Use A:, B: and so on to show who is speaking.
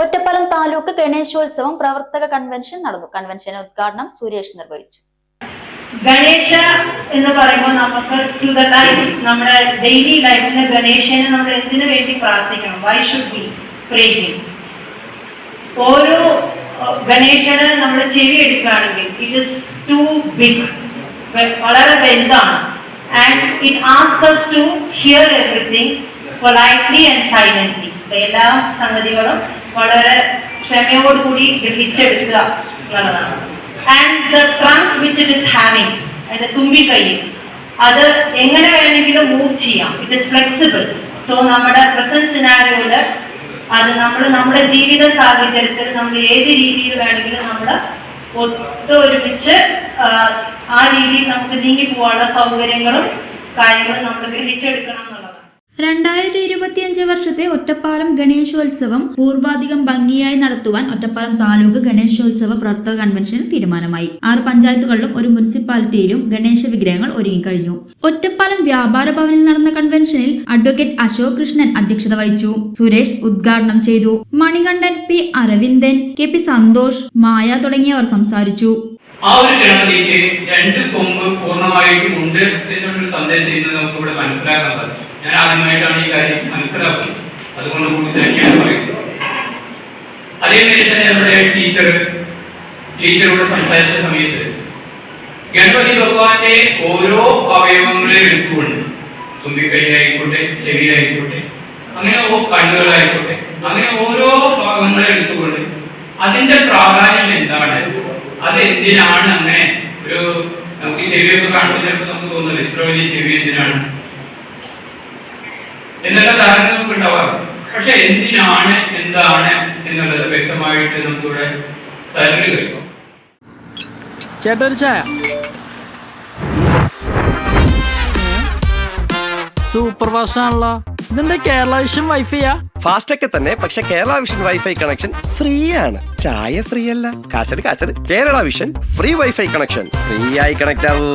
A: ഒറ്റപ്പാലം താലൂക്ക് ഗണേശോത്സവം പ്രവർത്തക കൺവെൻഷൻ നടന്നു. കൺവെൻഷൻ ഉദ്ഘാടനം സുരേഷ് നിർവഹിച്ചു.
B: ഗണേശ എന്ന് പറയുമ്പോൾ നമുക്ക് ടു ദ ലൈഫ്, നമ്മുടെ ഡെയിലി ലൈഫിന് ഗണേശനെ നമ്മൾ എന്തിനു വേണ്ടി പ്രാർത്ഥിക്കണം? Why should be praying? ഓരോ ഗണേശന് നമ്മൾ ചെവി എടുക്കുകയാണെങ്കിൽ ഇറ്റ് ഇസ് ടു ബിഗ്, വളരെ വലുതാണ്. And it asks us to hear everything politely and silently. എല്ലാ സംഗതികളും വളരെ ക്ഷമയോടുകൂടി ഗ്രഹിച്ചെടുക്കുക എന്നുള്ളതാണ്. And the trunk which it is having, അതിന്റെ തുമ്പിക്കൈ അത് എങ്ങനെ വേണമെങ്കിലും മൂവ് ചെയ്യാം. It is flexible. സോ നമ്മുടെ പ്രസന്റ് സിനാരിയോയില് അത് നമ്മുടെ ജീവിത സാഹചര്യത്തിൽ നമ്മൾ ഏത് രീതിയിൽ വേണമെങ്കിലും നമ്മൾ ഒത്തൊരുമിച്ച് ആ രീതിയിൽ നമുക്ക് നീങ്ങി പോകാനുള്ള സൗകര്യങ്ങളും കാര്യങ്ങളും നമ്മൾ ഗ്രഹിച്ചെടുക്കണം എന്നുള്ളതാണ്.
A: 2025 വർഷത്തെ ഒറ്റപ്പാലം ഗണേശോത്സവം പൂർവാധികം ഭംഗിയായി നടത്തുവാൻ ഒറ്റപ്പാലം താലൂക്ക് ഗണേശോത്സവ പ്രവർത്തക കൺവെൻഷനിൽ തീരുമാനമായി. 6 പഞ്ചായത്തുകളിലും ഒരു മുനിസിപ്പാലിറ്റിയിലും ഗണേശ വിഗ്രഹങ്ങൾ ഒരുങ്ങിക്കഴിഞ്ഞു. ഒറ്റപ്പാലം വ്യാപാര ഭവനിൽ നടന്ന കൺവെൻഷനിൽ അഡ്വക്കേറ്റ് അശോക് കൃഷ്ണൻ അധ്യക്ഷത വഹിച്ചു. സുരേഷ് ഉദ്ഘാടനം ചെയ്തു. Manikandan, P Aravindan, K P Santhosh, Maya തുടങ്ങിയവർ സംസാരിച്ചു.
C: ആ ഒരു ഗണപതിക്ക് 2 കൊമ്പ് പൂർണ്ണമായിട്ടും ഉണ്ട് എന്നൊരു സന്ദേശം ഇന്ന് നമുക്ക് ഇവിടെ മനസ്സിലാക്കാൻ സാധിക്കും. ഞാൻ ആദ്യമായിട്ടാണ് ഈ കാര്യം മനസ്സിലാക്കുന്നത്, അതുകൊണ്ട് കൂടി തന്നെയാണ് പറയുന്നത്. അതേമാതിരി തന്നെ നമ്മുടെ ടീച്ചറോട് സംസാരിച്ച സമയത്ത് ഗണപതി ഭഗവാന്റെ ഓരോ അവയവങ്ങളെ എടുത്തുകൊണ്ട്, തുമ്പിക്കൈ ആയിക്കോട്ടെ, ചെവി ആയിക്കോട്ടെ, അങ്ങനെ കണ്ണുകളായിക്കോട്ടെ, അങ്ങനെ ഓരോ ഭാഗങ്ങളെ എടുത്തുകൊണ്ട് അതിന്റെ പ്രാധാന്യം എന്താണ്, അതെന്തിനാണ് അങ്ങനെ ഒരു നമുക്ക് ചെവിയൊക്കെ കാണുമ്പോൾ ചിലപ്പോൾ നമുക്ക് തോന്നുന്നത് ഇത്ര വലിയ ചെവി എന്തിനാണ് എന്നുള്ള ധാരണ നമുക്ക് ഉണ്ടാവാറുണ്ട്. പക്ഷെ എന്തിനാണ്, എന്താണ് എന്നുള്ളത് വ്യക്തമായിട്ട് നമുക്കിവിടെ തരേണ്ടി കഴിയും.
D: ചേട്ടാ ഒരു ചായ. സൂപ്പർ ഫാസ്റ്റ് ആണല്ലോ. ഇതെന്താ കേരള വിഷൻ വൈഫൈയാ?
E: ഫാസ്റ്റ് ഒക്കെ തന്നെ, പക്ഷെ Kerala vision wifi connection free ആണ്. ചായ ഫ്രീ അല്ല, കാശട് Kerala vision free wifi connection. Free ആയി കണക്ട് ആവൂ.